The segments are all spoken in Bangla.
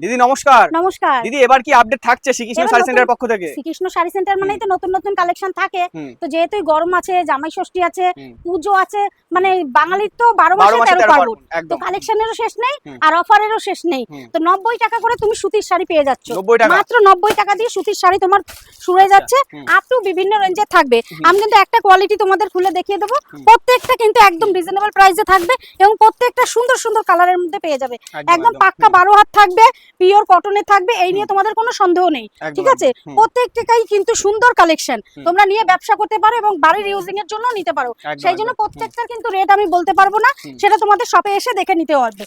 দিদি নমস্কার। নমস্কার দিদি এবার কি আপডেট থাকছে শ্রীকৃষ্ণ শাড়ি সেন্টারের পক্ষ থেকে? শ্রীকৃষ্ণ শাড়ি সেন্টার মানেই তো নতুন নতুন কালেকশন থাকে। তো যেহেতু গরম আছে, জামাই ষষ্ঠী আছে, পুজো আছে, মানে বাঙালির তো 12 মাসে 13 পার্বণ, তো কালেকশনেরও শেষ নেই আর অফারেরও শেষ নেই। তো 90 টাকা করে তুমি সুতির শাড়ি পেয়ে যাচ্ছ, মাত্র 90 টাকা দিয়ে সুতির শাড়ি তোমার শুরু হয়ে যাচ্ছে। আপ টু বিভিন্ন রেঞ্জে থাকবে। আমি কিন্তু একটা কোয়ালিটি তোমাদের খুলে দেখিয়ে দেবো, প্রত্যেকটা কিন্তু একদম রিজনেবল প্রাইসে থাকবে এবং প্রত্যেকটা সুন্দর সুন্দর কালারের মধ্যে পেয়ে যাবে। একদম পাক্কা 12 হাত থাকবে, পিওর কটনের থাকবে, এই নিয়ে তোমাদের কোনো সন্দেহ নেই, ঠিক আছে? প্রত্যেকটাই কিন্তু সুন্দর কালেকশন, তোমরা নিয়ে ব্যবসা করতে পারো এবং বাড়ির ইউজিং এর জন্য নিতে পারো। সেই জন্য প্রত্যেকটার কিন্তু রেট আমি বলতে পারবো না, সেটা তোমাদের শপে এসে দেখে নিতে হবে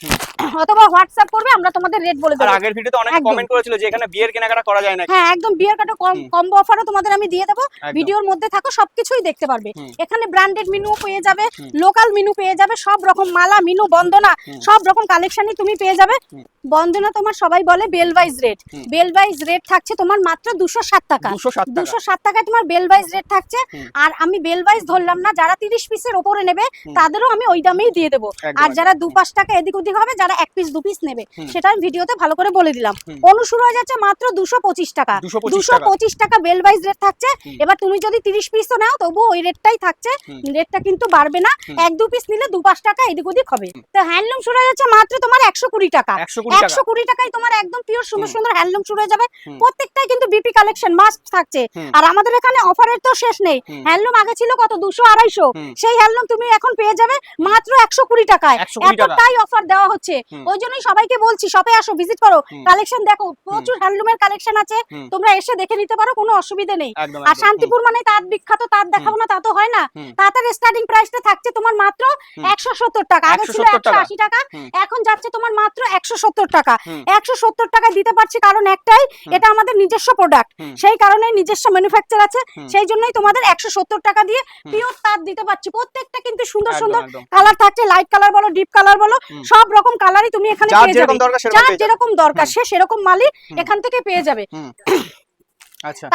অথবা হোয়াটসঅ্যাপ করবে, আমরা তোমাদের রেট বলে দেব। আর আগের ভিডিওতে অনেকে কমেন্ট করেছিল যে এখানে বিয়ের কেনাকাটা করা যায় না। হ্যাঁ, একদম বিয়ের কাটা কম্বো অফারও তোমাদের আমি দিয়ে দেব, ভিডিওর মধ্যে থাকো, সবকিছুই দেখতে পারবে। এখানে ব্র্যান্ডেড মেনু পেয়ে যাবে, লোকাল মেনু পেয়ে যাবে, সব রকম মালা, মিনু, বন্দনা, সব রকম কালেকশনই তুমি পেয়ে যাবে। বন্দনা তোমার সবাই বলে bale wise rate, bale wise rate থাকছে তোমার মাত্র 207 টাকা। 207 টাকায় তোমার বেল ওয়াইজ রেট থাকছে। আর আমি বেল ওয়াইজ ধরলাম না, যারা 30 পিসের উপরে নেবে তাদেরও আমি ওই দামেই দিয়ে দেবো। আর যারা 2-5 টাকা এদিক ওদিক হবে, যারা 1 পিস 2 পিস নেবে, সেটা আমি ভিডিওতে ভালো করে বলে দিলাম। অনু শুরু হয়ে যাচ্ছে মাত্র 225 টাকা। 225 টাকা বেল ওয়াইজ রেট থাকছে। এবার তুমি যদি 30 পিসও নাও তবু ওই রেটটাই থাকছে, রেটটা কিন্তু বাড়বে না। 1-2 পিস নিলে 2-5 টাকা এদিক ওদিক হবে। তো হ্যান্ডলুম শুরু হয়ে যাচ্ছে মাত্র তোমার 120 টাকা। 120 টাকায় তোমার একদম পিওর সুন্দর সুন্দর হ্যান্ডলুম শুরু হয়ে যাবে। প্রত্যেকটাই কিন্তু বিপি কালেকশন মাস্ট থাকছে। আর আমাদের এখানে অফারের তো শেষ নেই। হ্যান্ডলুম আগে ছিল কত 200-250, সেই হ্যান্ডলুম তুমি এখন পেয়ে যাবে মাত্র 120 টাকায়। এতটাই অফার দেওয়া হচ্ছে, ওই জন্যই সবাইকে বলছি শপে আসো, ভিজিট করো, কালেকশন দেখো, প্রচুর হ্যান্ডলুমের কালেকশন আছে, তোমরা এসে দেখে নিতে পারো, কোনো অসুবিধা নেই। আর শান্তিপুর মানে তাঁত বিখ্যাত, তাঁত দেখাবো না তা তো হয় না। তাঁতের স্টার্টিং প্রাইসটা থাকছে তোমার মাত্র 170 টাকা, আগে ছিল 180 টাকা, এখন যাচ্ছে তোমার মাত্র 170 টাকা। 170 টাকা দিতে পারছি কারণ একটাই, এটা আমাদের নিজস্ব প্রোডাক্ট, সেই কারণে নিজস্ব ম্যানুফ্যাকচার আছে, সেই জন্যই তোমাদের 170 টাকা দিয়ে পিওর তাঁত দিতে পারছি। প্রত্যেকটা কিন্তু সুন্দর সুন্দর কালার থাকছে, লাইট কালার বলো, ডিপ কালার বলো, সব রকম কালারই তুমি এখানে পেয়ে যাবে। যার যেরকম দরকার সে সেরকম মালই এখান থেকে পেয়ে যাবে।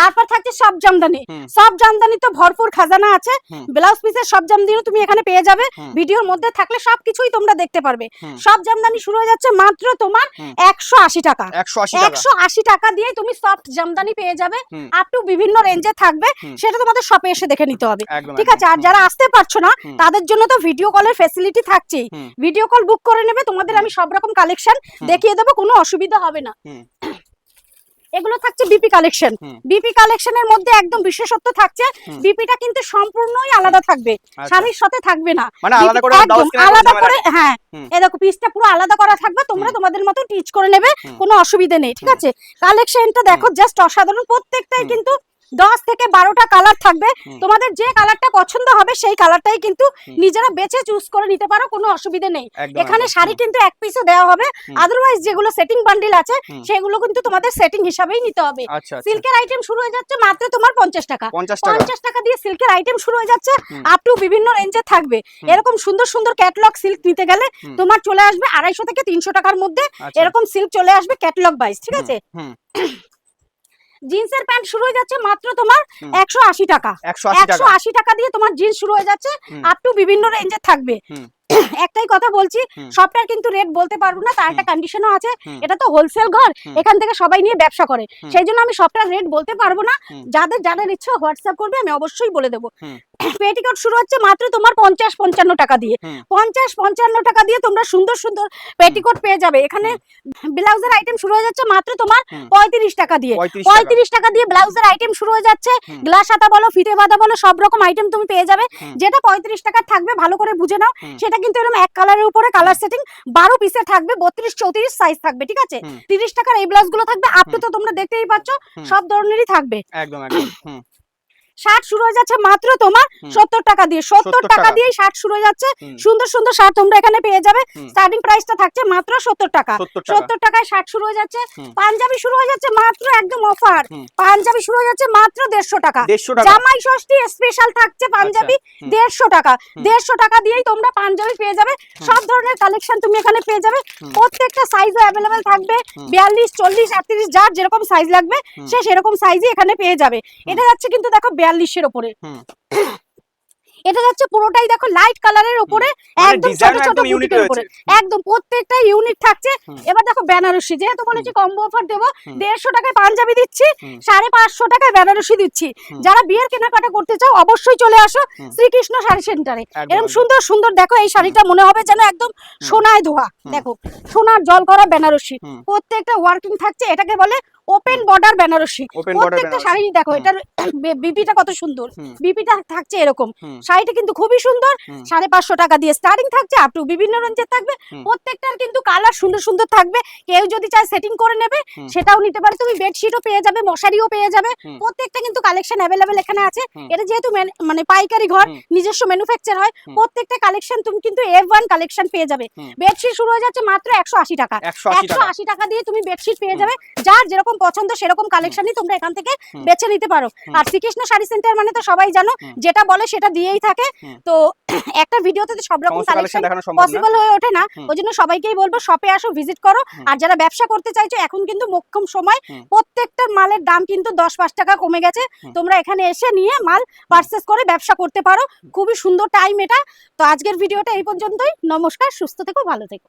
তারপর থাকছে সব জামদানি, সব জামদানি তো ভরপুর খাজানা আছে। ব্লাউজ পিসের সব জামদানিও তুমি এখানে পেয়ে যাবে, ভিডিওর মধ্যে থাকলে সবকিছুই তোমরা দেখতে পারবে। সব জামদানি শুরু হয়ে যাচ্ছে মাত্র তোমার 180 টাকা। 180 টাকা দিয়ে তুমি সফট জামদানি পেয়ে যাবে, আপ টু বিভিন্ন রেঞ্জে থাকবে, সেটা তোমাদের শপে এসে দেখে নিতে হবে, ঠিক আছে? আর যারা আসতে পারছো না তাদের জন্য তো ভিডিও কলের ফ্যাসিলিটি থাকছেই, ভিডিও কল বুক করে নেবে, তোমাদের আমি সব রকম কালেকশন দেখিয়ে দেবো, কোনো অসুবিধা হবে না। এগুলো থাকছে বিপি কালেকশন, বিপি কালেকশনের মধ্যে একদম বিশেষত্ব থাকছে, বিপিটা কিন্তু সম্পূর্ণই আলাদা থাকবে, শাড়ির সাথে থাকবে না, মানে আলাদা করে। হ্যাঁ, এই দেখো পিসটা পুরো আলাদা করা থাকবে, তোমরা তোমাদের মতো টিচ করে নেবে, কোনো অসুবিধা নেই, ঠিক আছে? কালেকশনটা দেখো জাস্ট অসাধারণ, প্রত্যেকটাই কিন্তু 10 থেকে 12টা কালার থাকবে, তোমাদের যে কালারটা পছন্দ হবে সেই কালারটাই কিন্তু নিজেরা বেছে চুজ করে নিতে পারো, কোনো অসুবিধা নেই। এখানে শাড়ি কিন্তু এক পিসও দেওয়া হবে, আদারওয়াইজ যেগুলো সেটিং বান্ডিল আছে সেগুলো কিন্তু তোমাদের সেটিং হিসাবেই নিতে হবে। সিল্কের আইটেম শুরু হয়ে যাচ্ছে মাত্র তোমার 50 টাকা। 50 টাকা দিয়ে সিল্কের আইটেম শুরু হয়ে যাচ্ছে, আপ টু বিভিন্ন রেঞ্জে থাকবে। এরকম সুন্দর সুন্দর ক্যাটালগ সিল্ক নিতে গেলে তোমার চলে আসবে 250 থেকে 300 টাকার মধ্যে, এরকম সিল্ক চলে আসবে ক্যাটালগ ওয়াইজ, ঠিক আছে? জিন্সের প্যান্ট শুরু হয়ে যাচ্ছে মাত্র তোমার 180 টাকা। 180 টাকা দিয়ে তোমার জিন্স শুরু হয়ে যাচ্ছে, আপ টু বিভিন্ন রেঞ্জে থাকবে। একটাই কথা বলছি, সবটার কিন্তু রেট বলতে পারবো না, তার একটা কন্ডিশনও আছে, এটা তো হোলসেল ঘর, এখান থেকে সবাই নিয়ে ব্যবসা করে, সেই জন্য আমি সবটার রেট বলতে পারবো না। যাদের যাদের ইচ্ছা হোয়াটসঅ্যাপ করবে, আমি অবশ্যই বলে দেবো। পেটিকোট শুরু হচ্ছে মাত্র তোমার 50-55 টাকা দিয়ে। 50-55 টাকা দিয়ে তোমরা সুন্দর সুন্দর পেটিকোট পেয়ে যাবে। এখানে ব্লাউজের আইটেম শুরু হয়ে যাচ্ছে মাত্র তোমার 35 টাকা দিয়ে। 35 টাকা দিয়ে ব্লাউজের আইটেম শুরু হয়ে যাচ্ছে, গ্লাস হাতা বলো, ফিতে বাঁধা বলো, সব রকম আইটেম তুমি পেয়ে যাবে। যেটা 35 টাকা থাকবে ভালো করে বুঝে নাও, সেটা কিন্তু এরকম এক কালারের উপরে কালার সেটিং 12 পিসের থাকবে, 32-34 সাইজ থাকবে, ঠিক আছে? 30 টাকার এই ব্লাউজ গুলো থাকবে, আপ টু তো তোমরা দেখতেই পাচ্ছ সব ধরনেরই থাকবে। একদম একদম। শার্ট শুরু হয়ে যাচ্ছে মাত্র তোমার 70 টাকা দিয়ে। 70 টাকা দিয়ে শার্ট শুরু হয়ে যাচ্ছে, সুন্দর সুন্দর শার্ট তোমরা এখানে পেয়ে যাবে। স্টার্টিং প্রাইসটা থাকছে মাত্র 70 টাকা। 70 টাকায় শার্ট শুরু হয়ে যাচ্ছে। পাঞ্জাবি শুরু হয়ে যাচ্ছে মাত্র একদম অফার, পাঞ্জাবি শুরু হয়ে যাচ্ছে মাত্র 150 টাকা। জামাই ষষ্ঠী স্পেশাল থাকছে পাঞ্জাবি 150 টাকা। 150 টাকা দিয়েই তোমরা পাঞ্জাবি পেয়ে যাবে, সব ধরনের কালেকশন তুমি এখানে পেয়ে যাবে। প্রত্যেকটা সাইজও অ্যাভেলেবেল থাকবে, 42, 40, 38, যার যেরকম সাইজ লাগবে সে সেরকম সাইজই এখানে পেয়ে যাবে। এটা যাচ্ছে কিন্তু দেখো 42 এর উপরে। এটা যাচ্ছে পুরোটাই দেখো লাইট কালারের উপরে, একদম ছোট ডিজাইন ছোট একদম ইউনিক বুটিকের উপরে, রয়েছে। একদম প্রত্যেকটা ইউনিক থাকছে। এবার দেখো বেনারসি, যেহেতু বলেছি কম্বো অফার দেবো, 150 টাকায় পাঞ্জাবি দিচ্ছি, 550 টাকায় বেনারসি দিচ্ছি। যারা বিয়ের কেনাকাটা করতে চাও অবশ্যই চলে আসো শ্রীকৃষ্ণ শাড়ি সেন্টারে। এরকম সুন্দর সুন্দর দেখো, এই শাড়িটা মনে হবে যেন একদম সোনায় ধোয়া, দেখো সোনার জল করা বেনারসি, প্রত্যেকটা ওয়ার্কিং থাকছে। এটাকে বলে ওপেন বর্ডার বেনারসি। প্রত্যেকটা শাড়ি দেখো, এটার বিপিটা কত সুন্দর, বিপিটা থাকছে এরকম। শাড়িটা কিন্তু খুবই সুন্দর, 550 টাকা দিয়ে স্টার্টিং থাকছে, আপ টু বিভিন্ন রেঞ্জের থাকবে। প্রত্যেকটার কিন্তু কালার সুন্দর সুন্দর থাকবে, কেউ যদি চায় সেটিং করে নেবে সেটাও নিতে পারে। তুমি বেডশিটও পেয়ে যাবে, মশারিও পেয়ে যাবে, প্রত্যেকটা কিন্তু কালেকশন অ্যাভেলেবেল এখানে আছে। এটা যেহেতু মানে পাইকারি ঘর, নিজস্ব ম্যানুফ্যাকচার হয়, প্রত্যেকটা কালেকশন তুমি কিন্তু F1 কালেকশন পেয়ে যাবে। বেডশিট শুরু হয়ে যাচ্ছে মাত্র 180 টাকা। 180 টাকা দিয়ে তুমি বেডশিট পেয়ে যাবে, যার যেরকম পছন্দ সেরকম কালেকশনই তোমরা এখান থেকে বেছে নিতে পারো। আর শ্রীকৃষ্ণ শাড়ি সেন্টার মানে তো সবাই জানো, যেটা বলে সেটা দিয়েই থাকে। তো একটা ভিডিওতে তো সব রকম কালেকশন পসিবল হয়ে ওঠে না, ওই জন্য সবাইকেই বলবো শপে আসো, ভিজিট করো। আর যারা ব্যবসা করতে চাইছো, এখন কিন্তু মোক্ষম সময়, প্রত্যেকটা মালের দাম কিন্তু 10-5 টাকা কমে গেছে। তোমরা এখানে এসে নিয়ে মাল পারচেজ করে ব্যবসা করতে পারো। খুবই সুন্দর টাইম এটা। তো আজকের ভিডিওটা এই পর্যন্তই। নমস্কার, সুস্থ থেকো, ভালো থেকো।